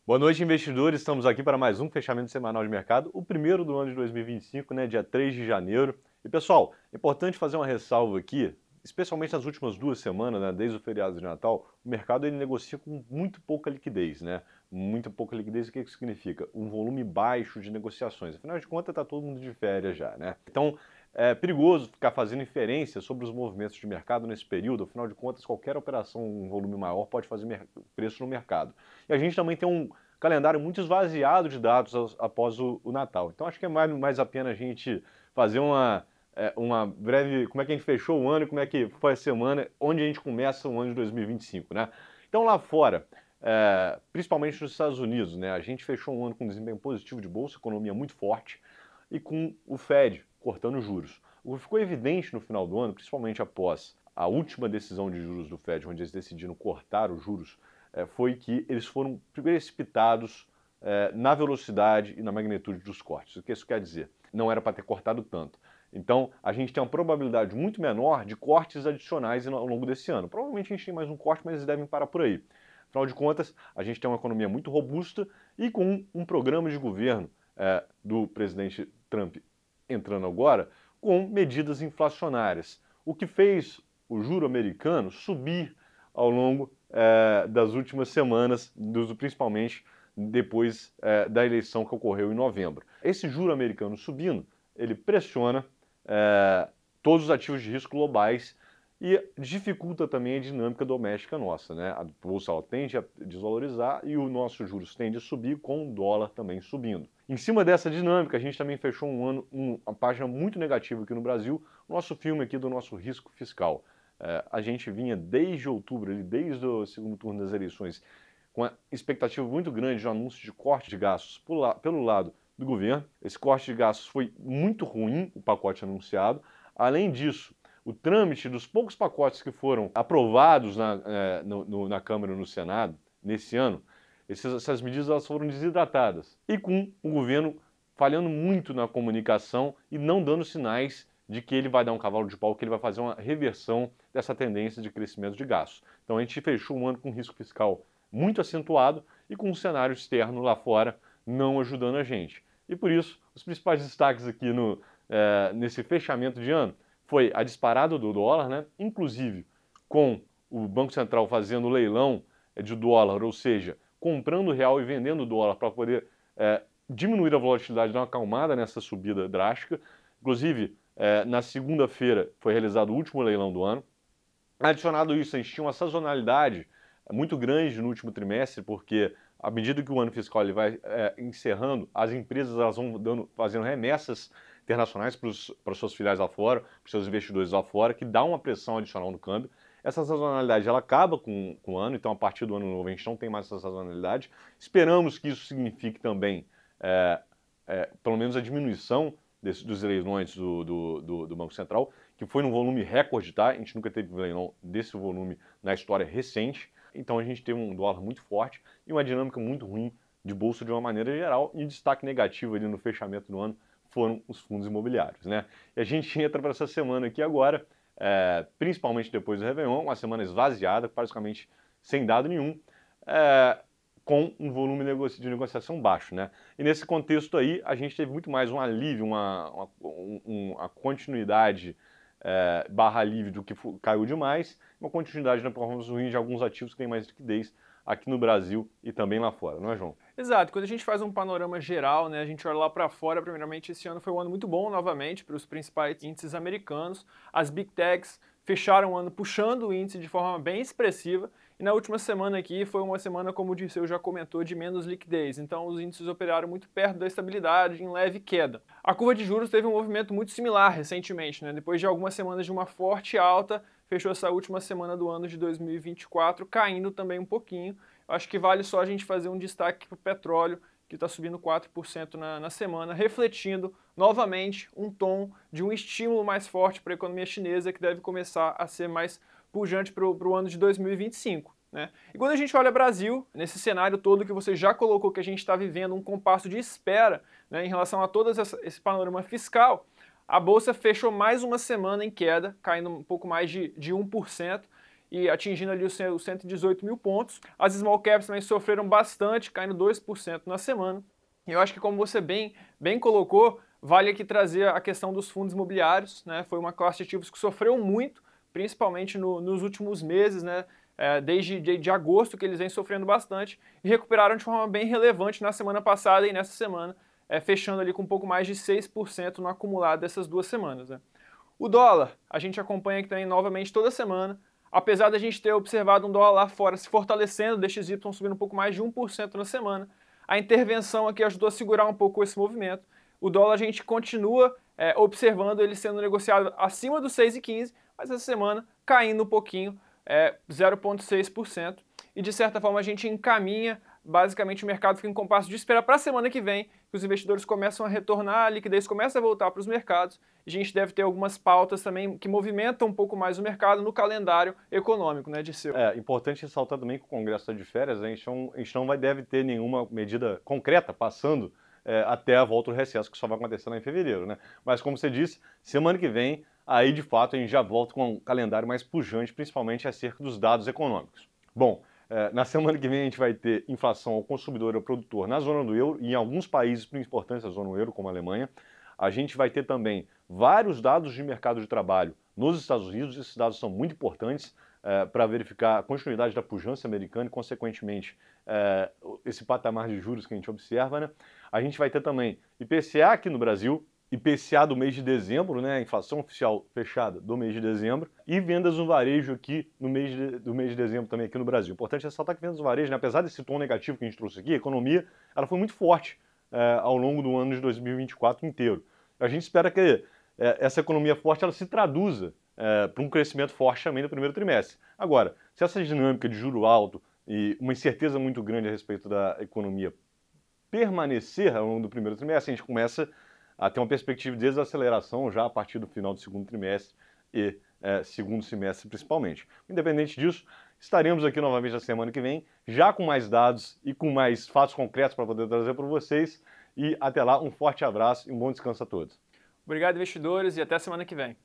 Boa noite, investidores. Estamos aqui para mais um fechamento semanal de mercado, o primeiro do ano de 2025, né, dia 3 de janeiro. E pessoal, é importante fazer uma ressalva aqui, especialmente nas últimas 2 semanas, né, desde o feriado de Natal, o mercado ele negocia com muito pouca liquidez, né? Muito pouca liquidez, o que isso significa? Um volume baixo de negociações. Afinal de contas, está todo mundo de férias já, né? Então, é perigoso ficar fazendo inferência sobre os movimentos de mercado nesse período, afinal de contas, qualquer operação em volume maior pode fazer preço no mercado. E a gente também tem um calendário muito esvaziado de dados após o Natal. Então acho que é mais a pena a gente fazer uma breve, como é que a gente fechou o ano e como é que foi a semana, onde a gente começa o ano de 2025, né? Então lá fora, principalmente nos Estados Unidos, né, a gente fechou um ano com desempenho positivo de bolsa, economia muito forte, e com o Fed cortando juros. O que ficou evidente no final do ano, principalmente após a última decisão de juros do Fed, onde eles decidiram cortar os juros, foi que eles foram precipitados na velocidade e na magnitude dos cortes. O que isso quer dizer? Não era para ter cortado tanto. Então, a gente tem uma probabilidade muito menor de cortes adicionais ao longo desse ano. Provavelmente a gente tem mais um corte, mas eles devem parar por aí. Afinal de contas, a gente tem uma economia muito robusta e com um programa de governo do presidente Trump entrando agora, com medidas inflacionárias, o que fez o juro americano subir ao longo das últimas semanas, principalmente depois da eleição que ocorreu em novembro. Esse juro americano subindo, ele pressiona todos os ativos de risco globais e dificulta também a dinâmica doméstica nossa, né? A bolsa tende a desvalorizar e o nosso juros tende a subir com o dólar também subindo. Em cima dessa dinâmica, a gente também fechou um ano, uma página muito negativa aqui no Brasil, nosso filme aqui do nosso risco fiscal. A gente vinha desde outubro, desde o segundo turno das eleições, com a expectativa muito grande de um anúncio de corte de gastos pelo lado do governo. Esse corte de gastos foi muito ruim, o pacote anunciado. Além disso, o trâmite dos poucos pacotes que foram aprovados na Câmara e no Senado nesse ano, essas medidas elas foram desidratadas. E com o governo falhando muito na comunicação e não dando sinais de que ele vai dar um cavalo de pau, que ele vai fazer uma reversão dessa tendência de crescimento de gastos. Então a gente fechou um ano com risco fiscal muito acentuado e com um cenário externo lá fora não ajudando a gente. E por isso, os principais destaques aqui nesse fechamento de ano foi a disparada do dólar, né? Inclusive com o Banco Central fazendo leilão de dólar, ou seja, comprando real e vendendo dólar para poder diminuir a volatilidade, dar uma acalmada nessa subida drástica. Inclusive, na segunda-feira foi realizado o último leilão do ano. Adicionado isso, a gente tinha uma sazonalidade muito grande no último trimestre, porque à medida que o ano fiscal ele vai encerrando, as empresas elas vão fazendo remessas internacionais para as suas filiais lá fora, para os seus investidores lá fora, que dá uma pressão adicional no câmbio. Essa sazonalidade ela acaba com o ano, então a partir do ano novo a gente não tem mais essa sazonalidade. Esperamos que isso signifique também, pelo menos a diminuição dos leilões do Banco Central, que foi num volume recorde, tá? A gente nunca teve leilão desse volume na história recente. Então a gente teve um dólar muito forte e uma dinâmica muito ruim de bolsa de uma maneira geral, e destaque negativo ali no fechamento do ano foram os fundos imobiliários, né? E a gente entra para essa semana aqui agora, principalmente depois do Réveillon, uma semana esvaziada, praticamente sem dado nenhum, com um volume de negociação baixo, né? E nesse contexto aí, a gente teve muito mais um alívio, uma continuidade barra alívio do que caiu demais, uma continuidade na performance ruim de alguns ativos que têm mais liquidez aqui no Brasil e também lá fora, não é, João? Exato, quando a gente faz um panorama geral, né, a gente olha lá para fora, primeiramente esse ano foi um ano muito bom novamente para os principais índices americanos, as Big Techs fecharam o ano puxando o índice de forma bem expressiva, e na última semana aqui foi uma semana, como o Dirceu já comentou, de menos liquidez, então os índices operaram muito perto da estabilidade, em leve queda. A curva de juros teve um movimento muito similar recentemente, né, depois de algumas semanas de uma forte alta, fechou essa última semana do ano de 2024 caindo também um pouquinho. Acho que vale só a gente fazer um destaque para o petróleo, que está subindo 4% na semana, refletindo novamente um tom de um estímulo mais forte para a economia chinesa, que deve começar a ser mais pujante para o ano de 2025. Né? E quando a gente olha Brasil, nesse cenário todo que você já colocou, que a gente está vivendo um compasso de espera, né, em relação a todo esse panorama fiscal, a Bolsa fechou mais uma semana em queda, caindo um pouco mais de 1%, e atingindo ali os 118 mil pontos. As small caps também sofreram bastante, caindo 2% na semana. E eu acho que, como você bem colocou, vale aqui trazer a questão dos fundos imobiliários, né? Foi uma classe de ativos que sofreu muito, principalmente nos últimos meses, né? Desde de agosto que eles vêm sofrendo bastante e recuperaram de forma bem relevante na semana passada e nessa semana, fechando ali com um pouco mais de 6% no acumulado dessas 2 semanas, né? O dólar, a gente acompanha aqui também novamente toda semana. Apesar da gente ter observado um dólar lá fora se fortalecendo, o DXY subindo um pouco mais de 1% na semana, a intervenção aqui ajudou a segurar um pouco esse movimento. O dólar a gente continua observando ele sendo negociado acima dos 6,15, mas essa semana caindo um pouquinho, 0,6%. E de certa forma a gente encaminha, basicamente o mercado fica em compasso de espera para a semana que vem, que os investidores começam a retornar, a liquidez começa a voltar para os mercados, e a gente deve ter algumas pautas também que movimentam um pouco mais o mercado no calendário econômico, né, Dirceu? Importante ressaltar também que o Congresso está de férias, né, a gente não deve ter nenhuma medida concreta passando até a volta do recesso, que só vai acontecer lá em fevereiro, né? Mas como você disse, semana que vem, aí de fato a gente já volta com um calendário mais pujante, principalmente acerca dos dados econômicos. Bom, na semana que vem a gente vai ter inflação ao consumidor e ao produtor na zona do euro e em alguns países importantes da zona do euro, como a Alemanha. A gente vai ter também vários dados de mercado de trabalho nos Estados Unidos. Esses dados são muito importantes para verificar a continuidade da pujança americana e, consequentemente, esse patamar de juros que a gente observa, né? A gente vai ter também IPCA aqui no Brasil, IPCA do mês de dezembro, né, a inflação oficial fechada do mês de dezembro, e vendas no varejo aqui no do mês de dezembro também aqui no Brasil. Importante ressaltar que vendas no varejo, né, apesar desse tom negativo que a gente trouxe aqui, a economia ela foi muito forte ao longo do ano de 2024 inteiro. A gente espera que essa economia forte ela se traduza para um crescimento forte também no primeiro trimestre. Agora, se essa dinâmica de juro alto e uma incerteza muito grande a respeito da economia permanecer ao longo do primeiro trimestre, a gente começa a ter uma perspectiva de desaceleração já a partir do final do segundo trimestre e segundo semestre principalmente. Independente disso, estaremos aqui novamente na semana que vem, já com mais dados e com mais fatos concretos para poder trazer para vocês. E até lá, um forte abraço e um bom descanso a todos. Obrigado, investidores, e até semana que vem.